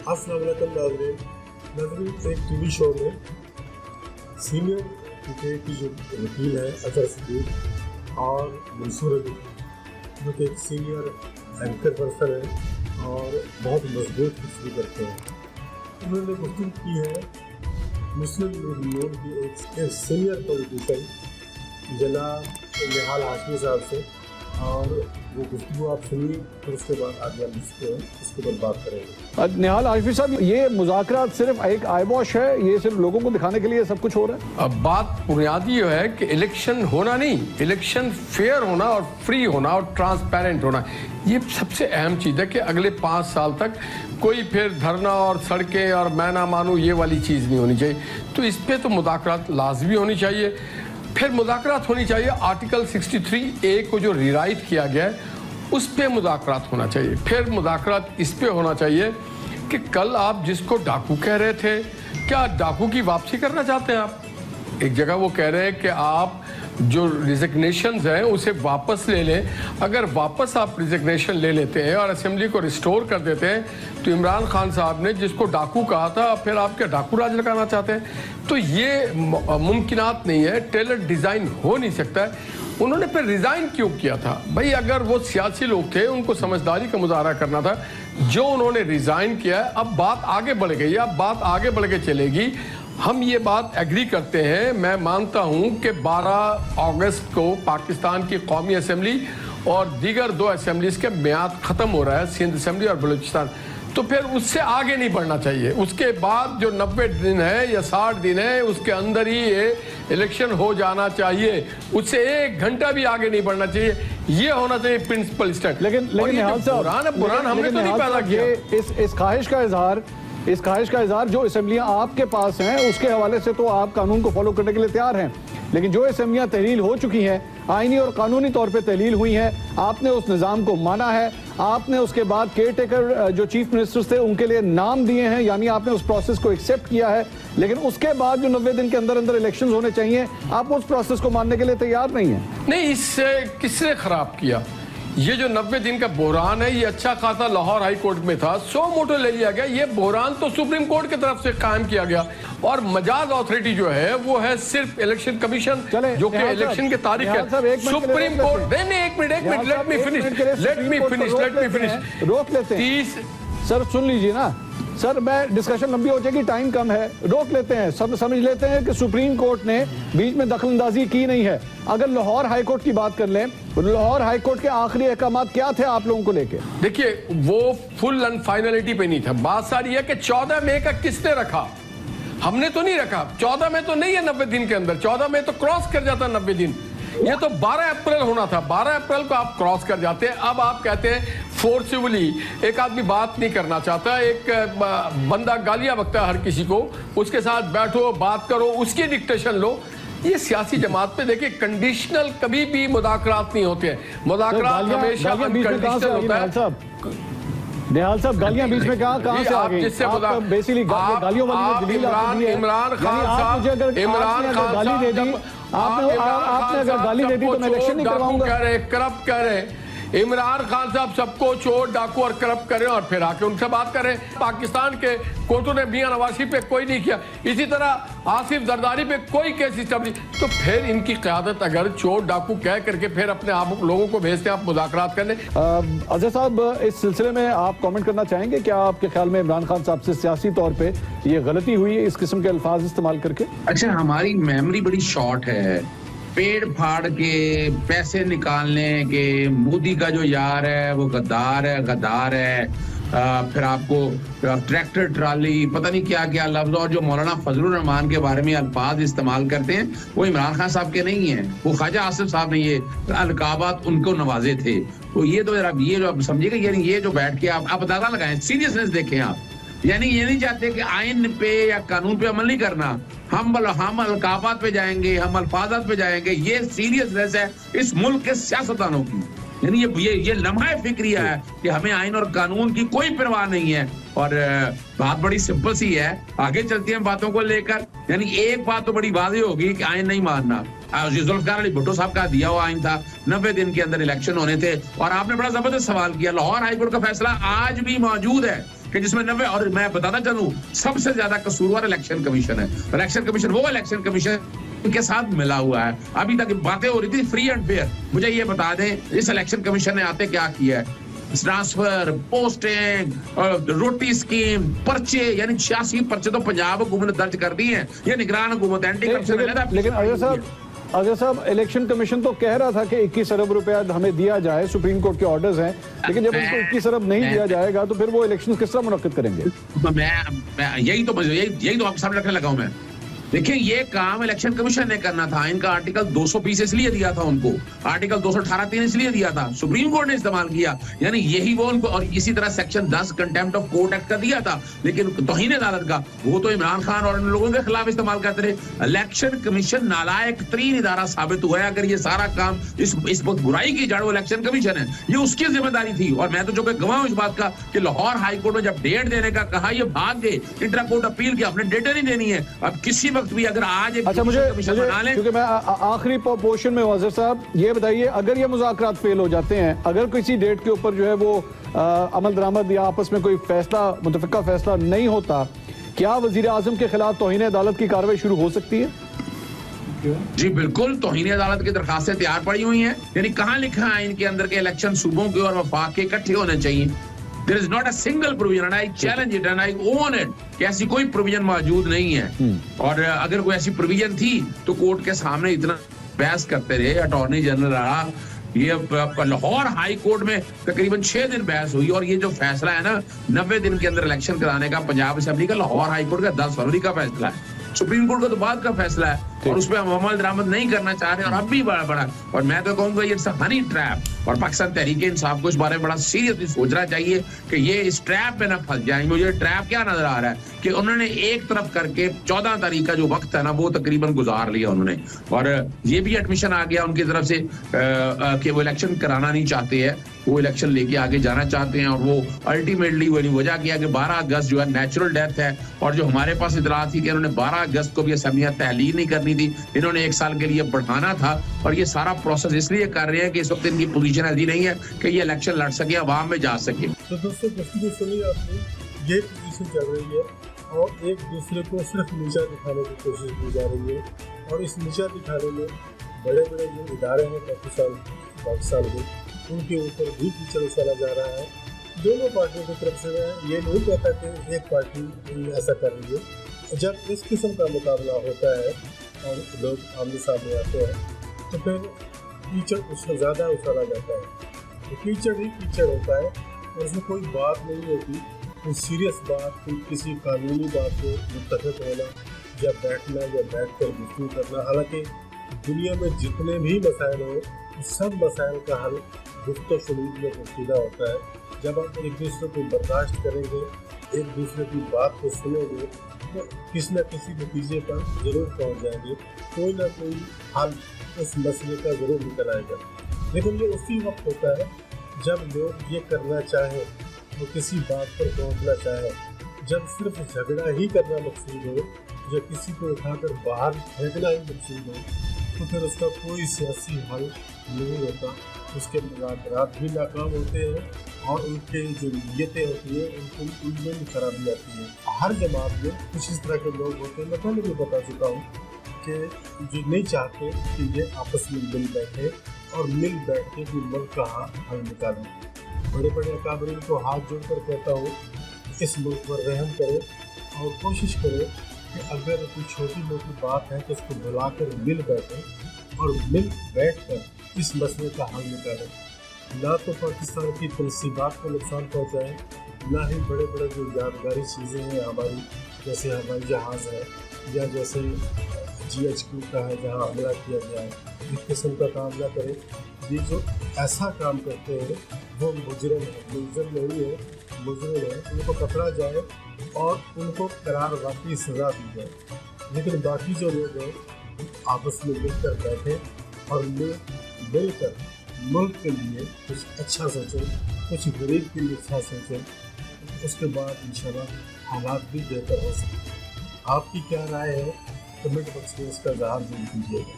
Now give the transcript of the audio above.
अस्सलाम वालेकुम नाज़रीन, एक टीवी शो में सीनियर क्रिकेट की जो वकील है अजहर सिद्दीक और मंसूर अली, जो कि एक सीनियर एंकर पर्सन है और बहुत मजबूत कुर्सी करते हैं, उन्होंने गुफ्तगू की है मुस्लिम लीग नून की एक सीनियर पॉलिटिशियन जनाब निहाल हाशमी साहब से, और वो गुफ्तगू आप सुनिए, फिर उसके बाद आगे हम इसके ऊपर बात करेंगे। निहाल हाशमी साहब, ये मुज़ाकरात सिर्फ एक आईवॉश है, ये सिर्फ लोगों को दिखाने के लिए सब कुछ हो रहा है? अब बात बुनियादी ये है कि इलेक्शन होना नहीं, इलेक्शन फेयर होना और फ्री होना और ट्रांसपेरेंट होना, ये सबसे अहम चीज़ है कि अगले 5 साल तक कोई फिर धरना और सड़कें और मैं ना मानूं ये वाली चीज़ नहीं होनी चाहिए। तो इस पर तो मुज़ाकरात लाजमी होनी चाहिए। फिर मुज़ाकरात होनी चाहिए आर्टिकल 63A को जो रिराइट किया गया है उस पे मुज़ाकरात होना चाहिए। फिर मुज़ाकरात इस पे होना चाहिए कि कल आप जिसको डाकू कह रहे थे, क्या डाकू की वापसी करना चाहते हैं आप? एक जगह वो कह रहे हैं कि आप जो रिजिग्नेशंस हैं उसे वापस ले लें। अगर वापस आप रिजिग्नेशन ले लेते हैं और असेंबली को रिस्टोर कर देते हैं तो इमरान खान साहब ने जिसको डाकू कहा था, फिर आप क्या डाकू राज लगाना चाहते हैं? तो ये मुमकिनात नहीं है, टेलर डिज़ाइन हो नहीं सकता है। उन्होंने फिर रिज़ाइन क्यों किया था? भाई अगर वो सियासी लोग थे, उनको समझदारी का मुजाहरा करना था। जो उन्होंने रिज़ाइन किया है, अब बात आगे बढ़ गई, अब बात आगे बढ़ के चलेगी। हम ये बात एग्री करते हैं, मैं मानता हूं कि 12 अगस्त को पाकिस्तान की कौमी असेंबली और दीगर 2 असेंबलीज के म्याद ख़त्म हो रहा है, सिंध असेंबली और बलूचिस्तान, तो फिर उससे आगे नहीं बढ़ना चाहिए। उसके बाद जो 90 दिन है या 60 दिन है, उसके अंदर ही ये इलेक्शन हो जाना चाहिए, उससे 1 घंटा भी आगे नहीं बढ़ना चाहिए। ये होना चाहिए प्रिंसिपल स्टैंड। लेकिन निहाल साहब, बुरान हमने तो नहीं पैदा किया। इस ख्वाहिश का इजहार जो असेंबलियां आपके पास हैं उसके हवाले से तो आप कानून को फॉलो करने के लिए तैयार हैं, लेकिन जो असेंबलियां तहलील हो चुकी हैं, आईनी और कानूनी तौर पे तहलील हुई हैं, आपने उस निज़ाम को माना है, आपने उसके बाद केयर टेकर जो चीफ मिनिस्टर्स थे उनके लिए नाम दिए हैं, यानी आपने उस प्रोसेस को एक्सेप्ट किया है, लेकिन उसके बाद जो 90 दिन के अंदर अंदर इलेक्शंस होने चाहिए, आप उस प्रोसेस को मानने के लिए तैयार नहीं है। नहीं, इससे किसने खराब किया? ये जो 90 दिन का बहरान है, ये अच्छा खासा लाहौर हाई कोर्ट में था, 100 मोटो ले लिया गया। ये बहरान तो सुप्रीम कोर्ट की तरफ से कायम किया गया, और मजाज अथॉरिटी जो है वो है सिर्फ इलेक्शन कमीशन, जो कि इलेक्शन की तारीख है। सुप्रीम कोर्ट, नहीं 1 मिनट, लेट मी फिनिश, रोक लेते हैं सर, सुन लीजिए ना सर, मैं डिस्कशन लंबी हो जाएगी, टाइम कम है, रोक लेते हैं। सब समझ लेते हैं कि सुप्रीम कोर्ट ने बीच में दखलंदाजी की नहीं है। अगर लाहौर हाई कोर्ट की बात कर लें, लाहौर हाई कोर्ट के आखिरी अहकाम क्या थे आप लोगों को लेके? देखिए, वो फुल एंड फाइनलिटी पे नहीं था। बात सारी है कि 14 मई का किसने रखा? हमने तो नहीं रखा। 14 मई तो नहीं है 90 दिन के अंदर, 14 मई तो क्रॉस कर जाता 90 दिन। ये तो 12 अप्रैल होना था, 12 अप्रैल को आप क्रॉस कर जाते हैं। अब आप कहते हैं फोर्सिबली, एक आदमी बात नहीं करना चाहता, एक बंदा गालियां बकता है हर किसी को, उसके साथ बैठो, बात करो, उसकी डिक्टेशन लो। ये सियासी जमात पे देखिए, कंडीशनल कभी भी मुज़ाकरात नहीं होते हैं। मुज़ाकरात हमेशा अनकंडीशनल होता है। निहाल साहब, गालियां बीच में कहां से आ गई? जिससे बेसिकली गालियों वाली इमरान खान साहब गाली दे दी, आपने अगर गाली दे दी तो मैं इलेक्शन नहीं करवाऊंगा। करप्ट कह रहे हैं इमरान खान साहब, सबको चोर डाकू और करप्ट करें और फिर आके उनसे बात करें। पाकिस्तान के कोर्टों ने मियां नवाज पे कोई नहीं किया, इसी तरह आसिफ जरदारी पे कोई केस स्टैब्लिश। तो फिर इनकी क़यादत अगर चोर डाकू कह करके फिर अपने आप लोगों को भेजते हैं, आप मुज़ाकरात कर लें। अजहर साहब, इस सिलसिले में आप कमेंट करना चाहेंगे? क्या आपके ख्याल में इमरान खान साहब से सियासी तौर पर यह गलती हुई है इस किस्म के अल्फाज इस्तेमाल करके? अच्छा, हमारी मेमोरी बड़ी शॉर्ट है। पेड़ फाड़ के पैसे निकालने के मोदी का जो यार है वो गद्दार है, फिर आपको ट्रैक्टर ट्राली, पता नहीं क्या क्या लफ्ज, और जो मौलाना फजलुर रहमान के बारे में अल्फाज इस्तेमाल करते हैं वो इमरान खान साहब के नहीं है, वो ख्वाजा आसिफ साहब ने ये अलकाबात उनको नवाजे थे। तो ये तो जरा ये जो समझिएगा, यानी ये जो बैठ के आप अंदाजा लगाएं, सीरियसनेस देखें आप। यानी ये नहीं चाहते कि आइन पे या कानून पे अमल नहीं करना, हम अलकाबात पे जाएंगे, हम अल्फाजात पे जाएंगे। ये सीरियसनेस है इस मुल्क के सियासतदानों की। यानी ये लम्हा फिक्रिया है कि हमें आइन और कानून की कोई परवाह नहीं है। और बात बड़ी सिंपल सी है, आगे चलती है बातों को लेकर। यानी एक बात तो बड़ी वाज़ेह होगी कि आइन नहीं मानना। जुल्फिकार अली भुट्टो साहब का दिया हुआ आइन था, 90 दिन के अंदर इलेक्शन होने थे। और आपने बड़ा जबरदस्त सवाल किया, लाहौर हाईकोर्ट का फैसला आज भी मौजूद है कि जिसमें 90, और मैं बताना चाहूँ सबसे ज्यादा कसूरवार इलेक्शन कमीशन है। इलेक्शन कमीशन वो इलेक्शन कमीशन के साथ मिला हुआ है। अभी तक बातें हो रही थी फ्री एंड फेयर। मुझे ये बता दें इस इलेक्शन कमीशन ने आते क्या किया है? ट्रांसफर, पोस्टिंग, रोटी स्कीम, पर्चे, यानी 86 पर्चे तो पंजाब हुकूमत ने दर्ज कर दिए हैं। ये निगरान हुकूमत एंटी करप्शन। लेकिन अजय साहब इलेक्शन कमीशन तो कह रहा था कि 21 अरब रुपया हमें दिया जाए, सुप्रीम कोर्ट के ऑर्डर्स हैं, लेकिन जब उनको 21 अरब नहीं दिया जाएगा तो फिर वो इलेक्शन किस तरह मुनक्किद करेंगे? मैं यही तो आपके सामने रखने लगा हूं मैं। देखिए ये काम इलेक्शन कमीशन ने करना था। इनका आर्टिकल 220 इसलिए दिया था उनको, आर्टिकल 218(3) इसलिए दिया था, सुप्रीम कोर्ट ने इस्तेमाल किया, यानी यही वो उनको। और इसी तरह section 10 contempt of court act का दिया था, लेकिन तौहीन अदालत का वो तो इमरान खान और इन लोगों के खिलाफ इस्तेमाल करते रहे। इलेक्शन कमीशन नालायक तरीन इदारा साबित हुआ है। अगर ये सारा काम इस वक्त बुराई की जड़ वो इलेक्शन कमीशन है, ये उसकी जिम्मेदारी थी। और मैं तो जो गवाह हूं इस बात का कि लाहौर हाई कोर्ट में जब डेट देने का कहा, ये भाग गए, इंट्रा कोर्ट अपील की, आपने डेटें नहीं देनी है। अब किसी भी अगर आज एक अच्छा मुझे क्योंकि मैं आखिरी पोर्शन में वाज़िर साहब ये बताइए, अगर ये मुज़ाकरात फेल हो जाते हैं, अगर किसी डेट के ऊपर जो है वो अमल दरामद या आपस में कोई फैसला, मुतफ़िका फैसला नहीं होता, क्या वज़ीर आज़म के खिलाफ तौहीन अदालत की कार्रवाई शुरू हो सकती है? जी बिल्कुल, तौहीन अदालत की दरखास्तें तैयार पड़ी हुई हैं। यानी कहां लिखा है इनके अंदर के इलेक्शन सूबों के और वफाक के इकट्ठे होने चाहिए? There is not a single provision and I challenge it and I own it कि ऐसी कोई प्रोविजन मौजूद नहीं है। और अगर कोई ऐसी प्रोविजन थी तो कोर्ट के सामने इतना बहस करते रहे अटॉर्नी जनरल रहा। ये लाहौर हाई कोर्ट में तकरीबन 6 दिन बहस हुई, और ये जो फैसला है ना 90 दिन के अंदर इलेक्शन कराने का पंजाब असेंबली का, लाहौर हाई कोर्ट का 10 फरवरी का फैसला है। सुप्रीम कोर्ट का तो बाद का फैसला है, और उसमें हम अमल दरामद नहीं करना चाह रहे, और अब भी बड़ा और मैं तो कहूंगा ये हनी ट्रैप। और पाकिस्तान तहरीक इंसाफ को इस बारे में बड़ा सीरियसली सोचना चाहिए कि ये इस ट्रैप में ना फंस जाए। मुझे ट्रैप क्या नजर आ रहा है कि उन्होंने एक तरफ करके 14 तारीख का जो वक्त है ना वो तकरीबन गुजार लिया उन्होंने, और ये भी एडमिशन आ गया उनकी तरफ से कि वो इलेक्शन कराना नहीं चाहते हैं, वो इलेक्शन लेके आगे जाना चाहते हैं। और वो अल्टीमेटली वजह किया कि 12 अगस्त जो है नेचुरल डेथ है, और जो हमारे पास इतला थी कि उन्होंने 12 अगस्त को भी असेंबलियां तहलील नहीं करनी थी, इन्होंने 1 साल के लिए बढ़ाना था। और ये सारा प्रोसेस इसलिए कर रहे हैं कि इस वक्त इनकी पोजीशन ऐसी नहीं है कि ये इलेक्शन लड़ सके, अवाम में जा सके। तो दोस्तों गुफ्तगू सुनिए आपने, ये पोजीशन चल रही है और एक दूसरे को सिर्फ नीचा दिखाने की कोशिश की जा रही है। और इस नीचा दिखाने में बड़े बड़े जो इदारे हैं पाकिस्तान में, उनके ऊपर भी कीचड़ उछाला जा रहा है। दोनों पार्टियों की तरफ से मैं ये नहीं कहता कि एक पार्टी ऐसा कर रही है। जब इस किस्म का मुकाबला होता है और लोग आमने सामने आते हैं तो फिर कीचड़ उससे ज़्यादा उछाला जाता है। तो कीचड़ ही कीचड़ होता है और उसमें कोई बात नहीं होती, कोई सीरियस बात, कोई किसी कानूनी बात को मुत्तफिक होना या बैठना या बैठ कर गुफ्तगू करना। हालांकि दुनिया में जितने भी मसाइल हो, सब मसाइल का हल गुफ्तगू शुरूद में पोशीदा होता है। जब आप एक दूसरे को बर्दाश्त करेंगे, एक दूसरे की बात को सुनेंगे, तो किसी न किसी नतीजे पर ज़रूर पहुंच जाएंगे। कोई ना कोई हल उस मसले का ज़रूर निकल आएगा। लेकिन ये उसी वक्त होता है जब लोग ये करना चाहें, वो किसी बात पर पहुंचना चाहें, जब सिर्फ झगड़ा ही करना मकसूद हो या किसी को उठाकर बाहर फेंकना ही मकसूद हो, तो फिर उसका कोई सियासी हल नहीं होता। उसके मुज़ाकरात भी नाकाम होते हैं और उनके जो नीयतें होती हैं उनमें भी खराबी आती है। हर जमात में कुछ इस तरह के लोग होते हैं, मैं पहले भी बता चुका हूँ कि जो नहीं चाहते कि ये आपस में मिल बैठे और मिल बैठ के भी मुल्क का हल निकालें। बड़े बड़े अकाबरीन को हाथ जोड़कर कहता हूँ इस मुल्क पर रहम करें और कोशिश करें कि अगर कोई छोटी मोटी बात है तो उसको बुलाकर मिल बैठें और मिल बैठकर इस मसले का हल निकालें। ना तो पाकिस्तान की तनसीबात को नुकसान पहुँचाएँ, ना ही बड़े बड़े जो यादगारी चीज़ें हैं हमारी, जैसे हवाई जहाज़ है या जैसे GHQ का है जहाँ हमला किया गया है, इस किस्म का काम ना करें। ये जो ऐसा काम करते हैं वो मुजरिम है, मुलज़िम नहीं है, मुजरिम है। उनको पकड़ा जाए और उनको करार वाकई सज़ा दी जाए। लेकिन बाकी जो लोग हैं आपस में मिलकर बैठे और मिलकर मुल्क के लिए कुछ अच्छा सोचें, कुछ गरीब के लिए अच्छा सोचें, उसके बाद इंशाल्लाह हालात भी बेहतर हो सकते हैं। आपकी क्या राय है कमेंट बॉक्स में इसका इज़हार कीजिएगा।